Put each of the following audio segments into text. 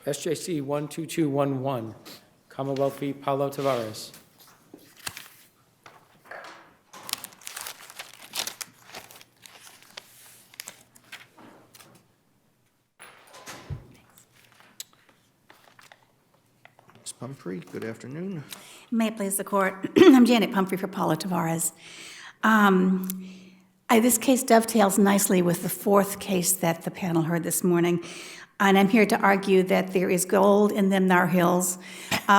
SJC-12211, Commonwealth v. Paulo Tavares. Ms. Pumphrey, good afternoon. May it please the court. I'm Janet Pumphrey for Paulo Tavares. This case dovetails nicely with the fourth case that the panel heard this morning. And I'm here to argue that there is gold in them Nar Hills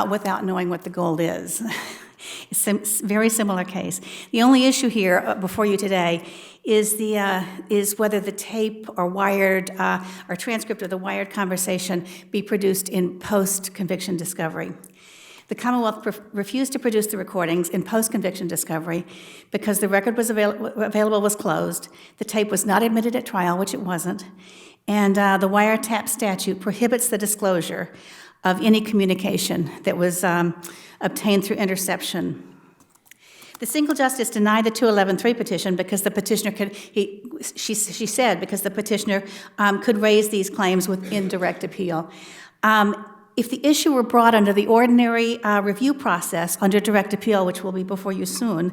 without knowing what the gold is. It's a very similar case. The only issue here before you today is whether the tape or wired or transcript of the wired conversation be produced in post-conviction discovery. The Commonwealth refused to produce the recordings in post-conviction discovery because the record was available was closed, the tape was not admitted at trial, which it wasn't, and the wiretap statute prohibits the disclosure of any communication that was obtained through interception. The single justice denied the 211-3 petition because the petitioner she said, because the petitioner could raise these claims with indirect appeal. If the issue were brought under the ordinary review process under direct appeal, which will be before you soon,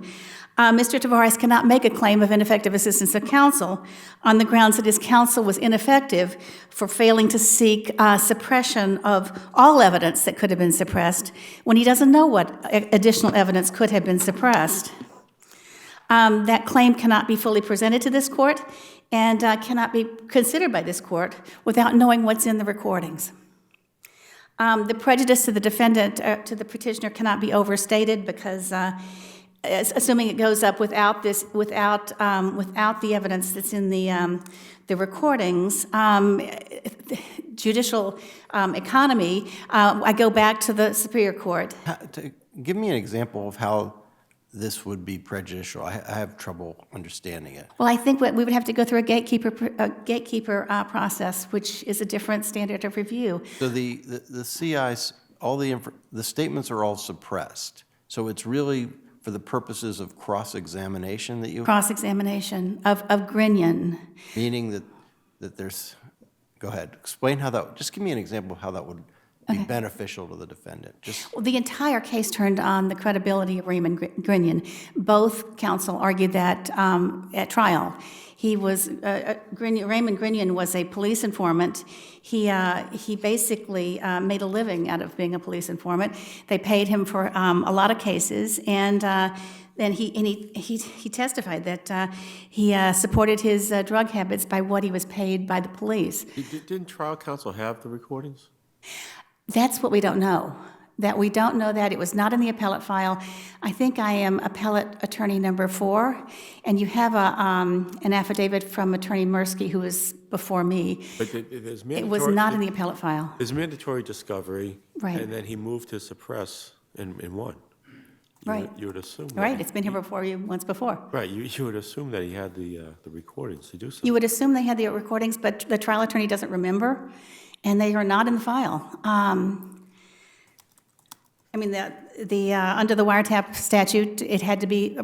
Mr. Tavares cannot make a claim of ineffective assistance of counsel on the grounds that his counsel was ineffective for failing to seek suppression of all evidence that could have been suppressed when he doesn't know what additional evidence could have been suppressed. That claim cannot be fully presented to this court and cannot be considered by this court without knowing what's in the recordings. The prejudice to the defendant, to the petitioner, cannot be overstated because, assuming it goes up without the evidence that's in the recordings, judicial economy. I go back to the Superior Court. Give me an example of how this would be prejudicial. I have trouble understanding it. Well, I think we would have to go through a gatekeeper process, which is a different standard of review. So the CIs, the statements are all suppressed. So it's really for the purposes of cross-examination that you... Cross-examination of Grinion. Meaning that there's... Go ahead. Explain how that... Just give me an example of how that would be beneficial to the defendant. Well, the entire case turned on the credibility of Raymond Grinion. Both counsel argued that at trial. He was Raymond Grinion was a police informant. He basically made a living out of being a police informant. They paid him for a lot of cases, and then he testified that he supported his drug habits by what he was paid by the police. Didn't trial counsel have the recordings? That's what we don't know. That we don't know that. It was not in the appellate file. I think I am appellate attorney number 4, and you have an affidavit from Attorney Mursky, who was before me. But it was not in the appellate file. There's mandatory discovery, right. And then he moved to suppress and won. Right. You would assume. Right. It's been here before you once before. Right. You would assume that he had the recordings to do so. You would assume they had the recordings, but the trial attorney doesn't remember, and they are not in the file. I mean, under the wiretap statute, it had to be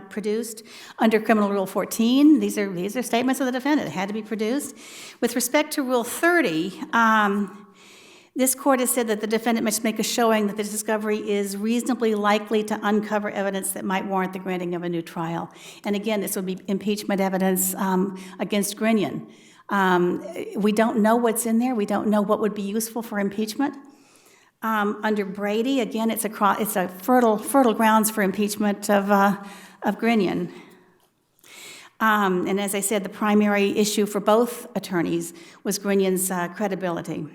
produced under Criminal Rule 14. These are statements of the defendant. It had to be produced. With respect to Rule 30, this court has said that the defendant must make a showing that the discovery is reasonably likely to uncover evidence that might warrant the granting of a new trial. And again, this would be impeachment evidence against Grinion. We don't know what's in there. We don't know what would be useful for impeachment. Under Brady, again, it's a fertile grounds for impeachment of Grinion. And as I said, the primary issue for both attorneys was Grinion's credibility.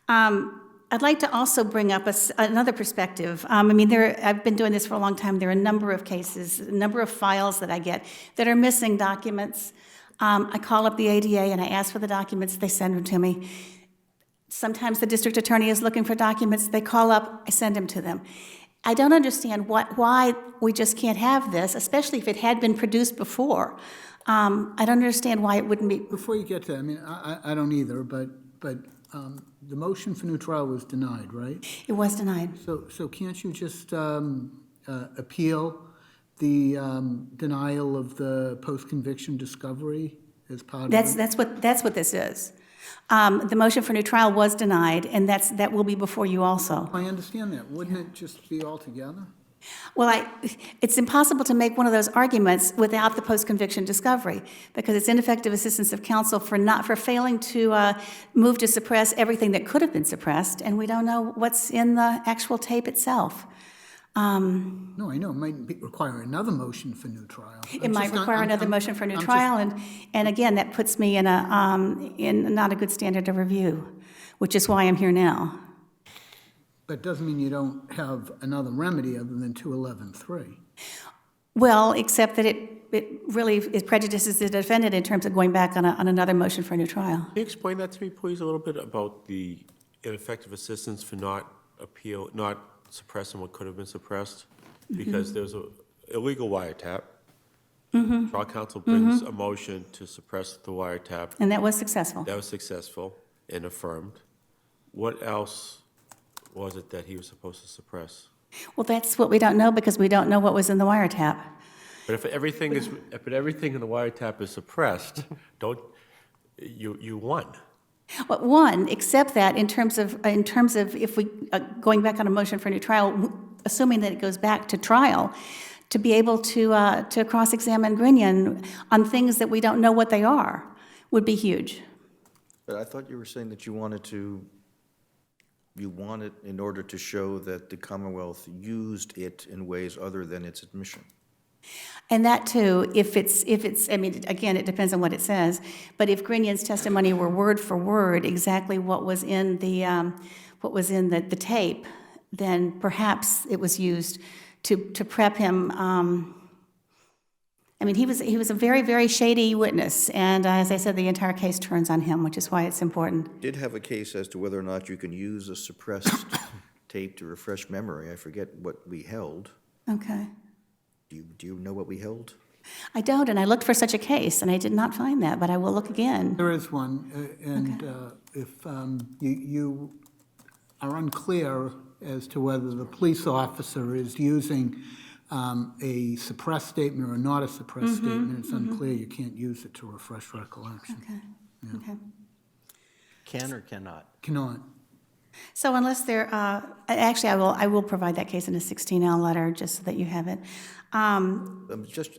I'd like to also bring up another perspective. I've been doing this for a long time. There are a number of cases, a number of files that I get that are missing documents. I call up the ADA and I ask for the documents. They send them to me. Sometimes the district attorney is looking for documents. They call up, I send them to them. I don't understand why we just can't have this, especially if it had been produced before. I don't understand why it wouldn't be. Before you get to that, I don't either, but the motion for new trial was denied, right? It was denied. So can't you just appeal the denial of the post-conviction discovery as part of it? That's what this is. The motion for new trial was denied, and that will be before you also. I understand that. Wouldn't it just be all together? Well, it's impossible to make one of those arguments without the post-conviction discovery, because it's ineffective assistance of counsel for failing to move to suppress everything that could have been suppressed, and we don't know what's in the actual tape itself. No, I know, it might require another motion for new trial. It might require another motion for new trial, and again, that puts me in not a good standard of review, which is why I'm here now. But doesn't mean you don't have another remedy other than 211-3. Well, except that it really prejudices the defendant in terms of going back on another motion for a new trial. Can you explain that to me, please, a little bit about the ineffective assistance for not suppressing what could have been suppressed? Because there's an illegal wiretap. Trial counsel brings a motion to suppress the wiretap. And that was successful. That was successful and affirmed. What else was it that he was supposed to suppress? Well, that's what we don't know, because we don't know what was in the wiretap. But if everything in the wiretap is suppressed, you won. Well, one, except that in terms of if we, going back on a motion for a new trial, assuming that it goes back to trial, to be able to cross-examine Grinion on things that we don't know what they are would be huge. But I thought you were saying that you wanted in order to show that the Commonwealth used it in ways other than its admission. And that too, if it's, I mean, again, it depends on what it says, but if Grinion's testimony were word for word exactly what was in the tape, then perhaps it was used to prep him. I mean, he was a very, very shady witness, and as I said, the entire case turns on him, which is why it's important. Did have a case as to whether or not you can use a suppressed tape to refresh memory. I forget what we held. Okay. Do you know what we held? I don't, and I looked for such a case, and I did not find that, but I will look again. There is one, and if you are unclear as to whether the police officer is using a suppressed statement or not a suppressed statement, it's unclear, you can't use it to refresh recollection. Okay. Okay. Can or cannot? Cannot. So unless there, actually, I will provide that case in a 16L letter, just so that you have it.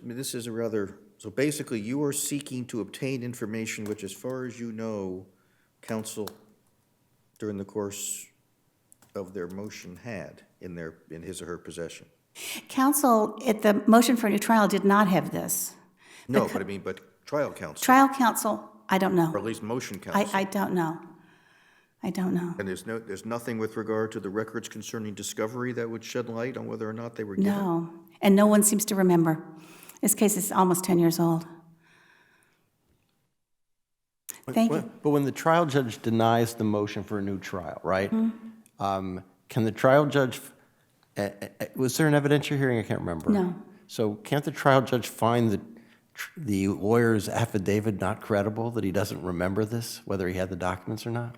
This is a rather, so basically you are seeking to obtain information which, as far as you know, counsel during the course of their motion had in his or her possession. Counsel at the motion for a new trial did not have this. No, but trial counsel. Trial counsel, I don't know. Or at least motion counsel. I don't know. I don't know. And there's nothing with regard to the records concerning discovery that would shed light on whether or not they were given? No, and no one seems to remember. This case is almost 10 years old. Thank you. But when the trial judge denies the motion for a new trial, right? Can the trial judge, was there an evidentiary hearing? I can't remember. No. So can't the trial judge find the lawyer's affidavit not credible, that he doesn't remember this, whether he had the documents or not?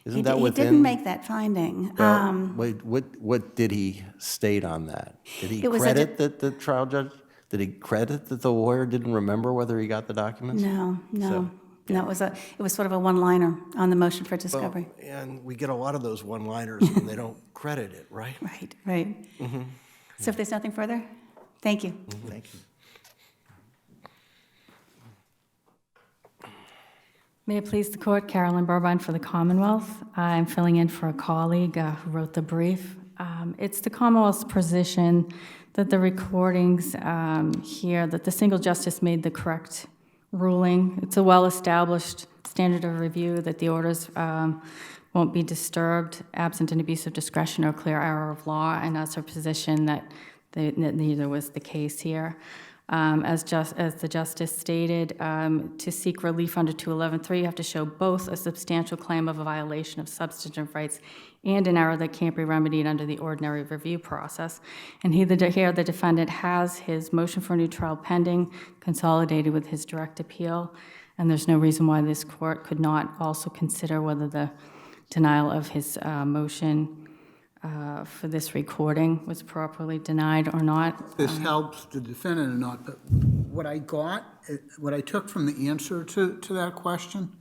Isn't that within? He didn't make that finding. What did he state on that? Did he credit that the trial judge, did he credit that the lawyer didn't remember whether he got the documents? No. So, No, it was sort of a one-liner on the motion for discovery. Well, and we get a lot of those one-liners when they don't credit it, right? Right. So if there's nothing further, thank you. Thank you. May it please the court, Carolyn Burbine for the Commonwealth. I'm filling in for a colleague who wrote the brief. It's the Commonwealth's position that the recordings here, that the single justice made the correct ruling. It's a well-established standard of review that the orders won't be disturbed absent an abuse of discretion or clear error of law, and that's our position that neither was the case here. As the justice stated, to seek relief under 211-3, you have to show both a substantial claim of a violation of substantive rights and an error that can't be remedied under the ordinary review process. And here the defendant has his motion for a new trial pending, consolidated with his direct appeal, and there's no reason why this court could not also consider whether the denial of his motion for this recording was properly denied or not. This helps the defendant or not, but what I took from the answer to that question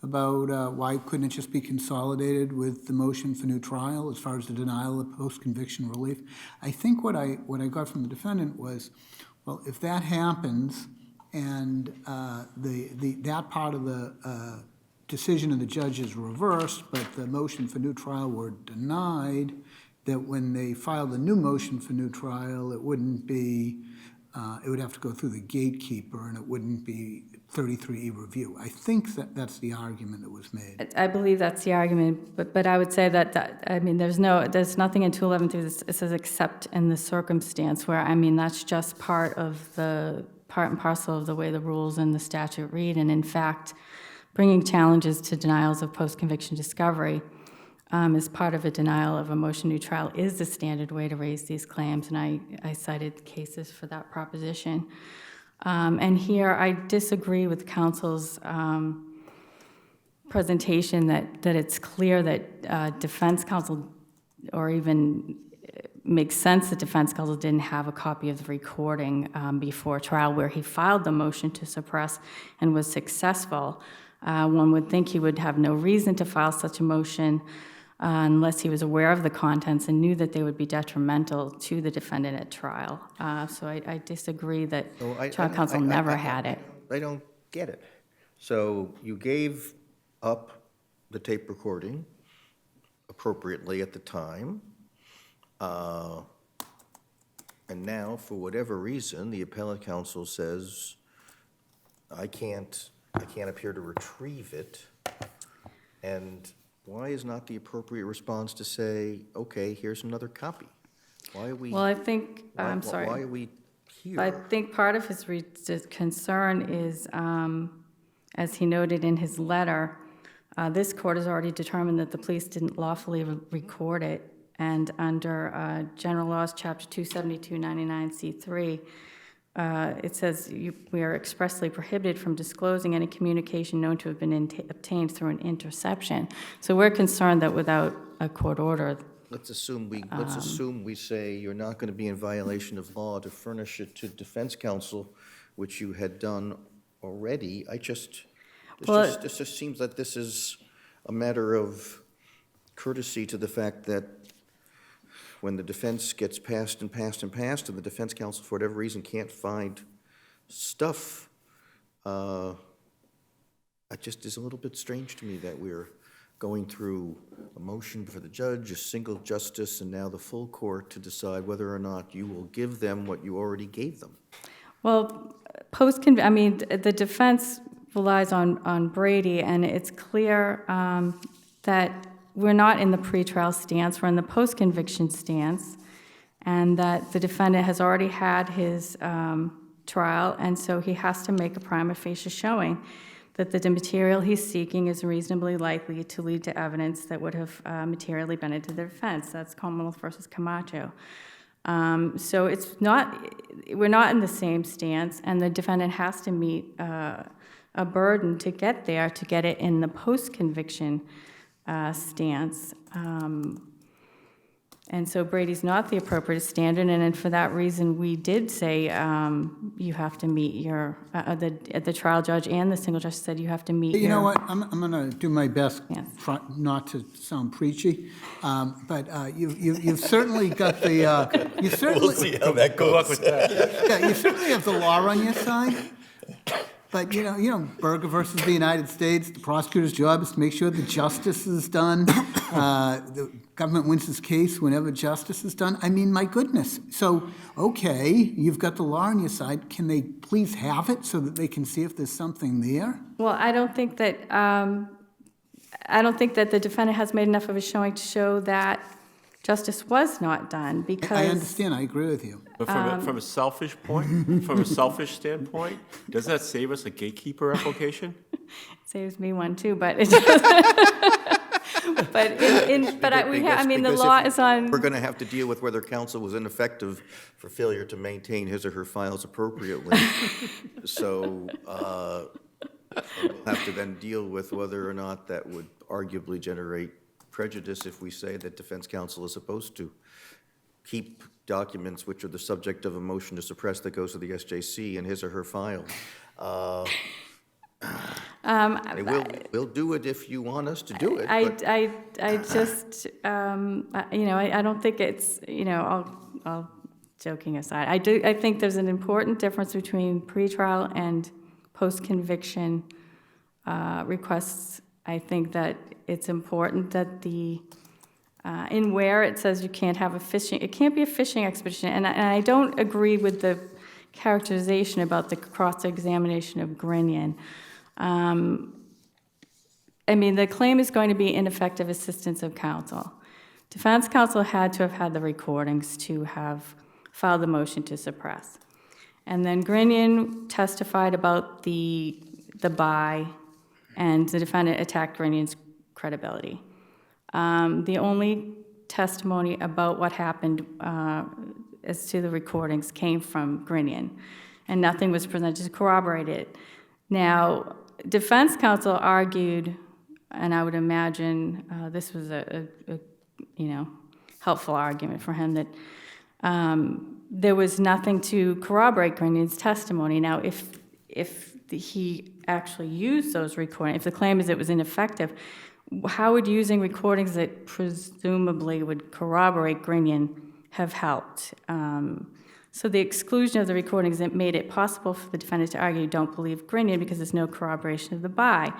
about why couldn't it just be consolidated with the motion for new trial as far as the denial of post-conviction relief. I think what I got from the defendant was, well, if that happens and that part of the decision of the judge is reversed, but the motion for new trial were denied, that when they filed a new motion for new trial, it wouldn't be, it would have to go through the gatekeeper and it wouldn't be 33E review. I think that's the argument that was made. I believe that's the argument, but I would say that I mean, there's nothing in 211 that says except in the circumstance where, I mean, that's just part and parcel of the way the rules and the statute read, and in fact, bringing challenges to denials of post-conviction discovery as part of a denial of a motion new trial is the standard way to raise these claims, and I cited cases for that proposition. And here, I disagree with counsel's presentation that it's clear that defense counsel, or even makes sense that defense counsel didn't have a copy of the recording before trial where he filed the motion to suppress and was successful. One would think he would have no reason to file such a motion unless he was aware of the contents and knew that they would be detrimental to the defendant at trial. So I disagree that trial counsel never had it. I don't get it. So you gave up the tape recording appropriately at the time, and now, for whatever reason, the appellate counsel says, I can't appear to retrieve it, and why is not the appropriate response to say, okay, here's another copy? Why are we? Well, I think, I'm sorry. Why are we here? I think part of his concern is, as he noted in his letter, this court has already determined that the police didn't lawfully record it, and under General Laws, Chapter 27299C3, it says we are expressly prohibited from disclosing any communication known to have been obtained through an interception. So we're concerned that without a court order. Let's assume we say you're not going to be in violation of law to furnish it to defense counsel, which you had done already. It just seems that this is a matter of courtesy to the fact that when the defense gets passed and passed and passed, and the defense counsel, for whatever reason, can't find stuff, it just is a little bit strange to me that we're going through a motion for the judge, a single justice, and now the full court to decide whether or not you will give them what you already gave them. Well, the defense relies on Brady, and it's clear that we're not in the pretrial stance, we're in the post-conviction stance, and that the defendant has already had his trial, and so he has to make a prima facie showing that the material he's seeking is reasonably likely to lead to evidence that would have materially benefited the defense. That's Commonwealth versus Camacho. So we're not in the same stance, and the defendant has to meet a burden to get there, to get it in the post-conviction stance. And so Brady's not the appropriate standard, and for that reason, we did say you have to meet your, the trial judge and the single judge said you have to meet You know what, I'm going to do my best Yes. not to sound preachy, but you've certainly got the, you certainly, We'll see how that goes. Good luck with that. yeah, you certainly have the law on your side. But, you know, Berger versus the United States, the prosecutor's job is to make sure the justice is done. The government wins its case whenever justice is done. I mean, my goodness. So, okay, you've got the law on your side. Can they please have it so that they can see if there's something there? Well, I don't think that the defendant has made enough of a showing to show that justice was not done, because I understand. I agree with you. But from a selfish point, from a selfish standpoint, doesn't that save us a gatekeeper application? it saves me one too, but it but the law is on. We're going to have to deal with whether counsel was ineffective for failure to maintain his or her files appropriately. So we'll have to then deal with whether or not that would arguably generate prejudice if we say that defense counsel is supposed to keep documents which are the subject of a motion to suppress that goes to the SJC in his or her file. I mean, we'll do it if you want us to do it, but I just, I don't think it's, all joking aside, I think there's an important difference between pretrial and post-conviction requests. I think that it's important that in where it says you can't have it can't be a fishing expedition, and I don't agree with the characterization about the cross-examination of Grinion. The claim is going to be ineffective assistance of counsel. Defense counsel had to have had the recordings to have filed the motion to suppress. And then Grinion testified about the buy, and the defendant attacked Grinion's credibility. The only testimony about what happened as to the recordings came from Grinion, and nothing was presented to corroborate it. Now, defense counsel argued, and I would imagine this was a helpful argument for him, that there was nothing to corroborate Grinion's testimony. Now, if he actually used those recordings, if the claim is it was ineffective, how would using recordings that presumably would corroborate Grinion have helped? So the exclusion of the recordings that made it possible for the defendant to argue, don't believe Grinion because there's no corroboration of the buy.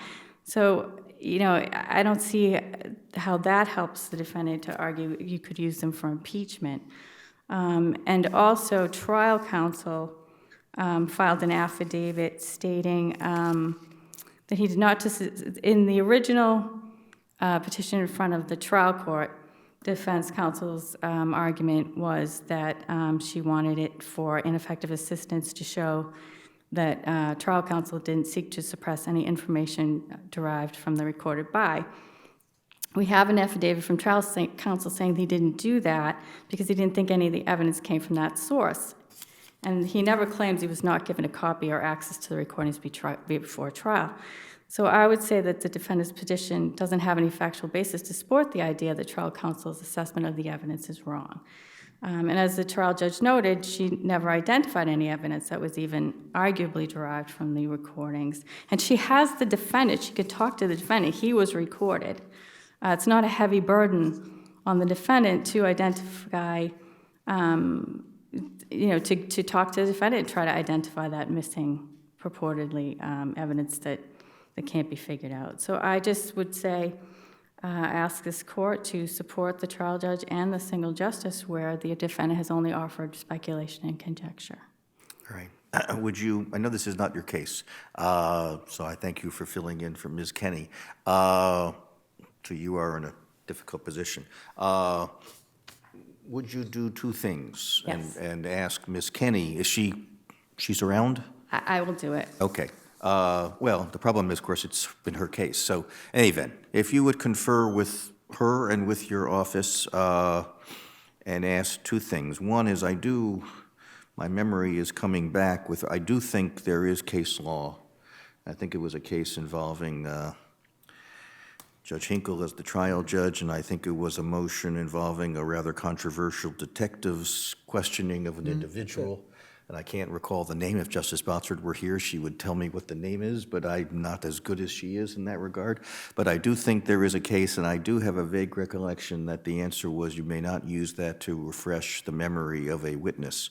So, I don't see how that helps the defendant to argue you could use them for impeachment. And also, trial counsel filed an affidavit stating that he did not, in the original petition in front of the trial court, defense counsel's argument was that she wanted it for ineffective assistance to show that trial counsel didn't seek to suppress any information derived from the recorded buy. We have an affidavit from trial counsel saying he didn't do that because he didn't think any of the evidence came from that source. And he never claims he was not given a copy or access to the recordings before trial. So I would say that the defendant's petition doesn't have any factual basis to support the idea that trial counsel's assessment of the evidence is wrong. And as the trial judge noted, she never identified any evidence that was even arguably derived from the recordings. And she has the defendant. She could talk to the defendant. He was recorded. It's not a heavy burden on the defendant to identify, to talk to the defendant and try to identify that missing, purportedly, evidence that can't be figured out. So I just would say, ask this court to support the trial judge and the single justice where the defendant has only offered speculation and conjecture. all right. I know this is not your case, so I thank you for filling in for Ms. Kenny. So you are in a difficult position. Would you do two things? Yes. And ask Ms. Kenny, she's around? I will do it. Okay. Well, the problem is, of course, it's been her case. So, in any event, if you would confer with her and with your office and ask two things. One is my memory is coming back with, I do think there is case law. I think it was a case involving Judge Hinkle as the trial judge, and I think it was a motion involving a rather controversial detective's questioning of an individual. And I can't recall the name. If Justice Botsford were here, she would tell me what the name is, but I'm not as good as she is in that regard. But I do think there is a case, and I do have a vague recollection that the answer was you may not use that to refresh the memory of a witness.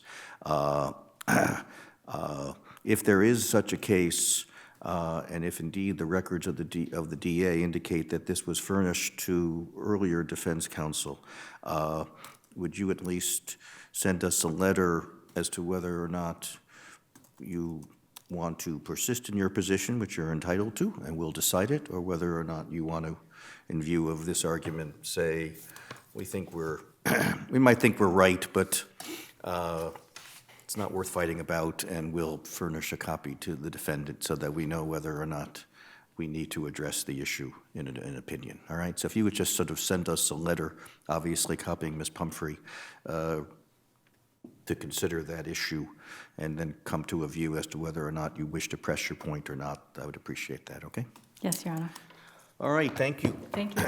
If there is such a case, and if indeed the records of the DA indicate that this was furnished to earlier defense counsel, would you at least send us a letter as to whether or not you want to persist in your position, which you're entitled to, and we'll decide it, or whether or not you want to, in view of this argument, say, we might think we're right, but it's not worth fighting about, and we'll furnish a copy to the defendant so that we know whether or not we need to address the issue in an opinion, all right? So if you would just sort of send us a letter, obviously copying Ms. Pumphrey, to consider that issue, and then come to a view as to whether or not you wish to press your point or not, I would appreciate that, okay? Yes, Your Honor. All right, thank you. Thank you.